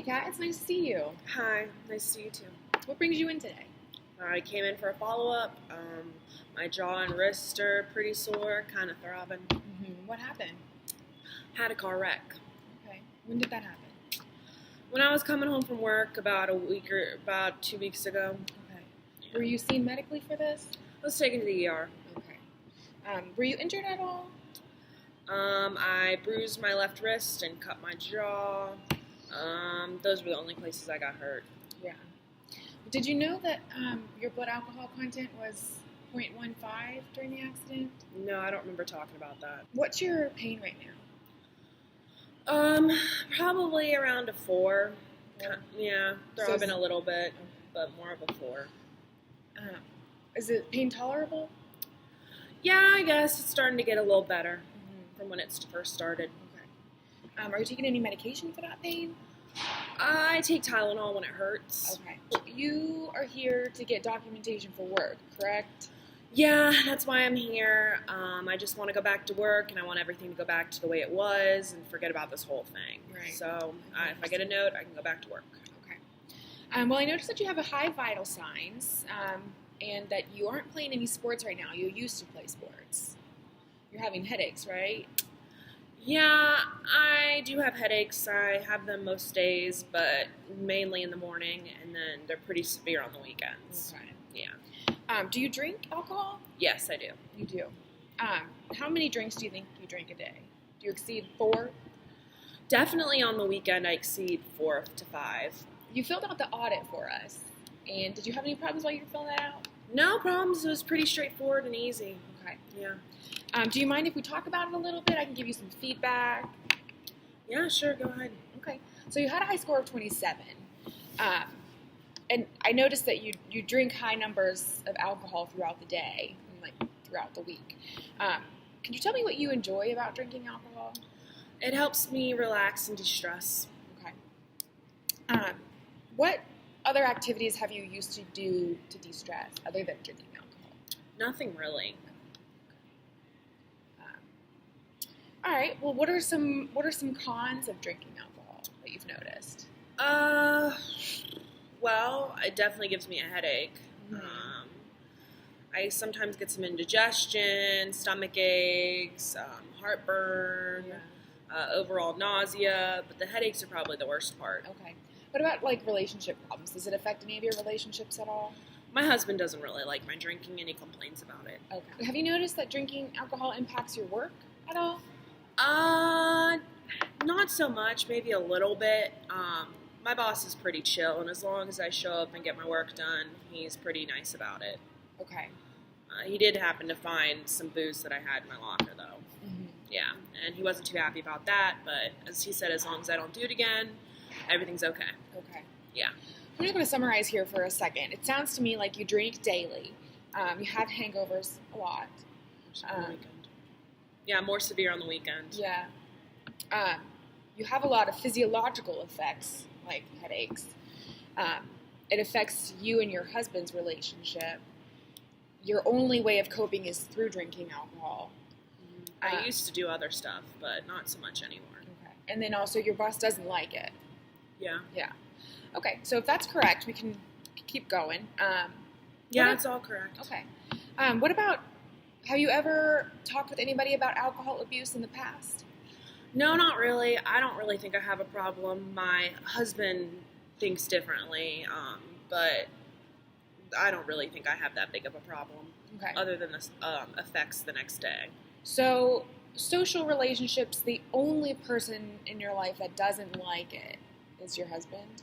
Kat, it's nice to see you. Hi, nice to see you too. What brings you in today? I came in for a follow-up. My jaw and wrist are pretty sore, kind of throbbing. What happened? Had a car wreck. Okay. When did that happen? When I was coming home from work about 2 weeks ago. Okay. Were you seen medically for this? I was taken to the ER. Okay. Were you injured at all? I bruised my left wrist and cut my jaw. Those were the only places I got hurt. Yeah. Did you know that your blood alcohol content was 0.15 during the accident? No, I don't remember talking about that. What's your pain right now? Probably around a 4. Yeah, throbbing So a little bit, but more of a 4. Is it pain tolerable? Yeah, I guess it's starting to get a little better from when it first started. Okay. Are you taking any medication for that pain? I take Tylenol when it hurts. Okay. You are here to get documentation for work, correct? Yeah, that's why I'm here. I just want to go back to work, and I want everything to go back to the way it was and forget about this whole thing. Right. So if I get a note, I can go back to work. Okay. Well, I noticed that you have a high vital signs and that you aren't playing any sports right now. You used to play sports. You're having headaches, right? Yeah, I do have headaches. I have them most days, but mainly in the morning, and then they're pretty severe on the weekends. Okay. Yeah. Do you drink alcohol? Yes, I do. You do. How many drinks do you think you drink a day? Do you exceed 4? Definitely on the weekend, I exceed 4 to 5. You filled out the audit for us, and did you have any problems while you were filling that out? No problems. It was pretty straightforward and easy. Okay. Yeah. Do you mind if we talk about it a little bit? I can give you some feedback. Yeah, sure. Go ahead. Okay. So you had a high score of 27. And I noticed that you drink high numbers of alcohol throughout the day, and like throughout the week. Can you tell me what you enjoy about drinking alcohol? It helps me relax and de-stress. Okay. What other activities have you used to do to de-stress other than drinking alcohol? Nothing really. All right. Well, what are some cons of drinking alcohol that you've noticed? Well, it definitely gives me a headache. Mm-hmm. I sometimes get some indigestion, stomach aches, heartburn, overall nausea, but the headaches are probably the worst part. Okay. What about like relationship problems? Does it affect any of your relationships at all? My husband doesn't really like my drinking, and he complains about it. Okay. Have you noticed that drinking alcohol impacts your work at all? Not so much, maybe a little bit. My boss is pretty chill, and as long as I show up and get my work done, he's pretty nice about it. Okay. He did happen to find some booze that I had in my locker, though. Mm-hmm. Yeah, and he wasn't too happy about that, but as he said, as long as I don't do it again, everything's okay. Okay. Yeah. I'm just going to summarize here for a second. It sounds to me like you drink daily. You have hangovers a lot. On the weekend. Yeah, more severe on the weekend. Yeah. You have a lot of physiological effects, like headaches. It affects you and your husband's relationship. Your only way of coping is through drinking alcohol. I used to do other stuff, but not so much anymore. Okay. And then also your boss doesn't like it. Yeah. Yeah. Okay, so if that's correct, we can keep going. Yeah, it's all correct. Okay. What about, have you ever talked with anybody about alcohol abuse in the past? No, not really. I don't really think I have a problem. My husband thinks differently, but I don't really think I have that big of a problem. Okay. Other than the effects the next day. So, social relationships, the only person in your life that doesn't like it is your husband?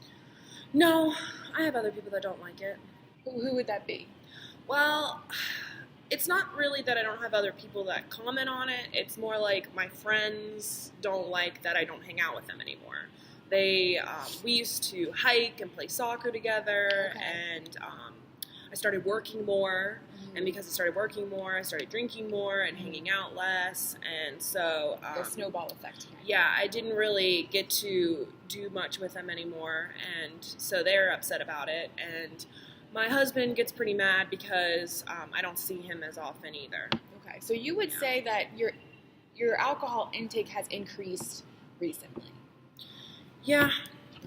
No, I have other people that don't like it. Who would that be? Well, it's not really that I don't have other people that comment on it. It's more like my friends don't like that I don't hang out with them anymore. We used to hike and play soccer together, Okay. and I started working more. And because I started working more, I started drinking more and hanging out less. And so The snowball effect. yeah, I didn't really get to do much with them anymore. And so they're upset about it. And my husband gets pretty mad because I don't see him as often either. Okay, so you would say that your alcohol intake has increased recently. Yeah,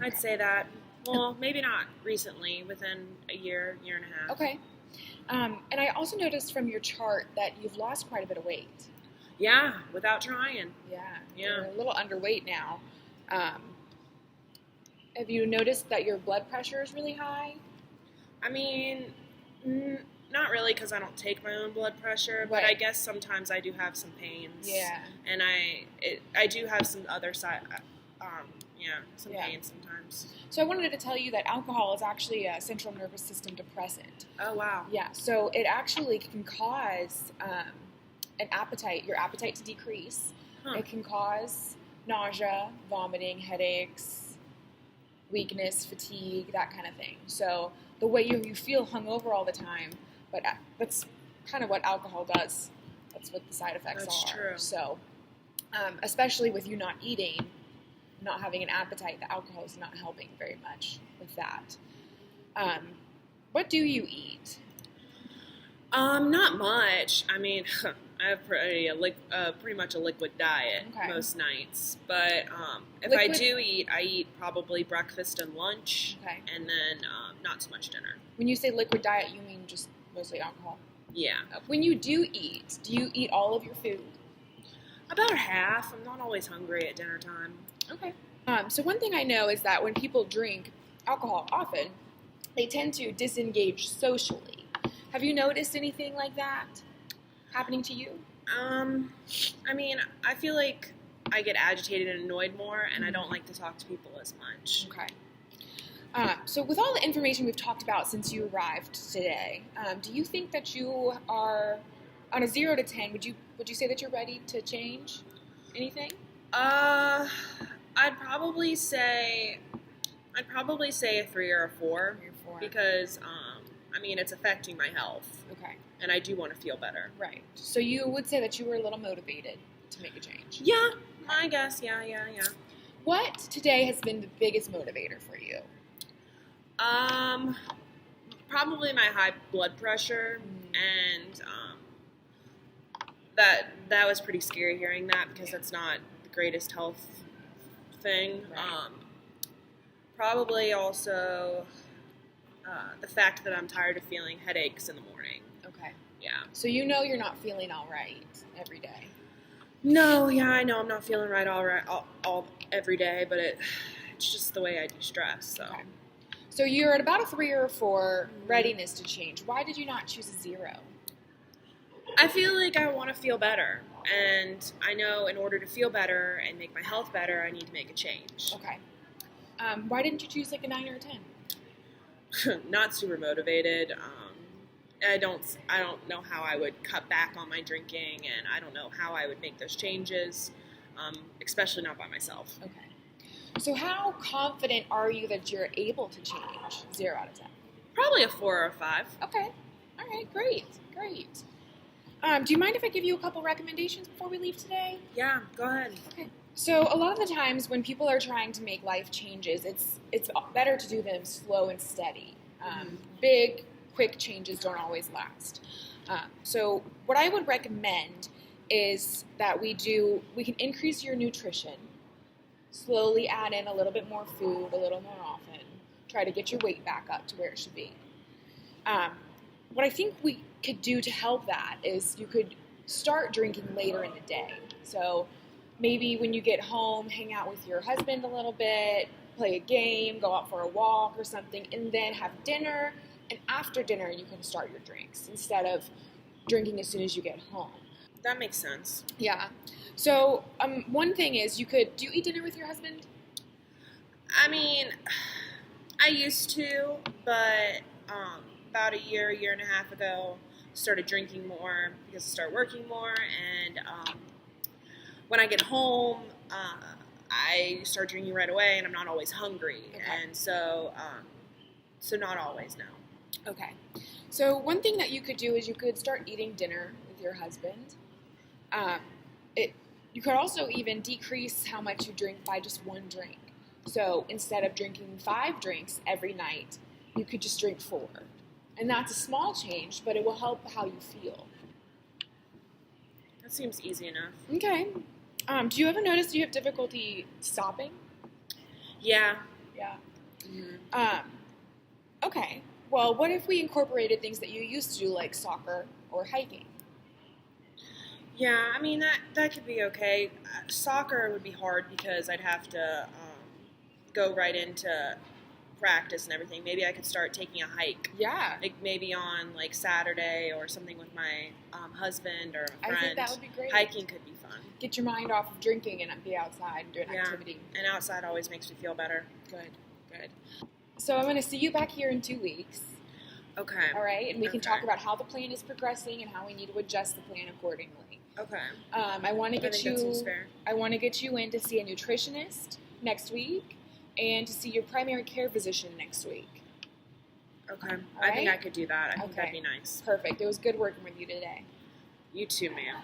I'd say that. Well, maybe not recently, within a year and a half. Okay. And I also noticed from your chart that you've lost quite a bit of weight. Yeah, without trying. Yeah. Yeah. You're a little underweight now. Have you noticed that your blood pressure is really high? I mean, not really, because I don't take my own blood pressure, but Right. I guess sometimes I do have some pains. Yeah. And I do have some other side, some Yeah. pains sometimes. So I wanted to tell you that alcohol is actually a central nervous system depressant. Oh, wow. Yeah, so it actually can cause your appetite to decrease. Huh. It can cause nausea, vomiting, headaches, weakness, fatigue, that kind of thing. So the way you feel hungover all the time, but that's kind of what alcohol does. That's what the side effects That's are. true. So especially with you not eating, not having an appetite, the alcohol is not helping very much with that. What do you eat? Not much. I mean, I have pretty much a liquid diet Okay. most nights. But if Liquid- I do eat, I eat probably breakfast and lunch, Okay. and then not so much dinner. When you say liquid diet, you mean just mostly alcohol? Yeah. When you do you eat all of your food? About half. I'm not always hungry at dinner time. Okay. So one thing I know is that when people drink alcohol often, they tend to disengage socially. Have you noticed anything like that happening to you? I mean, I feel like I get agitated and annoyed more, and I don't like to talk to people as much. Okay. So with all the information we've talked about since you arrived today, do you think that you are, on a 0 to 10, would you say that you're ready to change anything? I'd probably say a 3 or a 4 3 or 4. because I mean, it's affecting my health, Okay. and I do want to feel better. Right. So you would say that you were a little motivated to make a change. Yeah, I guess. Yeah. What today has been the biggest motivator for you? Probably my high blood pressure, and that was pretty scary hearing that, because that's not the greatest health thing. Right. Probably also the fact that I'm tired of feeling headaches in the morning. Okay. Yeah. So you know you're not feeling all right every day. No, yeah, I know I'm not feeling right all every day, but it's just the way I do stress. So. Okay. So you're at about a 3 or a 4 readiness to change. Why did you not choose a 0? I feel like I want to feel better, and I know in order to feel better and make my health better, I need to make a change. Okay. Why didn't you choose like a 9 or a 10? Not super motivated. I don't know how I would cut back on my drinking, and I don't know how I would make those changes, especially not by myself. Okay. So how confident are you that you're able to change 0 out of 10? Probably a 4 or a 5. Okay. All right. Great. Do you mind if I give you a couple recommendations before we leave today? Yeah, go ahead. Okay. So a lot of the times when people are trying to make life changes, it's better to do them slow and steady. Big, quick changes don't always last. So what I would recommend is that we can increase your nutrition, slowly add in a little bit more food, a little more often, try to get your weight back up to where it should be. What I think we could do to help that is you could start drinking later in the day. So maybe when you get home, hang out with your husband a little bit, play a game, go out for a walk or something, and then have dinner. And after dinner, you can start your drinks instead of drinking as soon as you get home. That makes sense. Yeah. So one thing is do you eat dinner with your husband? I mean, I used to, but about a year and a half ago, started drinking more because I started working more, and when I get home, I start drinking right away, and I'm not always hungry, Okay. and so not always now. Okay. So one thing that you could do is you could start eating dinner with your husband. You could also even decrease how much you drink by just 1 drink. So instead of drinking 5 drinks every night, you could just drink 4. And that's a small change, but it will help how you feel. That seems easy enough. Okay. Do you ever notice you have difficulty stopping? Yeah, Yeah. Mm-hmm. Okay. Well, what if we incorporated things that you used to do, like soccer or hiking? Yeah, I mean that could be okay. Soccer would be hard because I'd have to go right into practice and everything. Maybe I could start taking a hike. Yeah. Like maybe on like Saturday or something with my husband or a friend. I think that would be great. Hiking could be fun. Get your mind off of drinking and be outside and do an activity. And outside always makes me feel better. Good. So I'm going to see you back here in 2 weeks. Okay. All right? And we can Okay. talk about how the plan is progressing and how we need to adjust the plan accordingly. Okay. I want to I get think you. that seems fair. I want to get you in to see a nutritionist next week, and to see your primary care physician next week. Okay. All I think right? I could do that. I think Okay. that'd be nice. Perfect. It was good working with you today. You too, ma'am.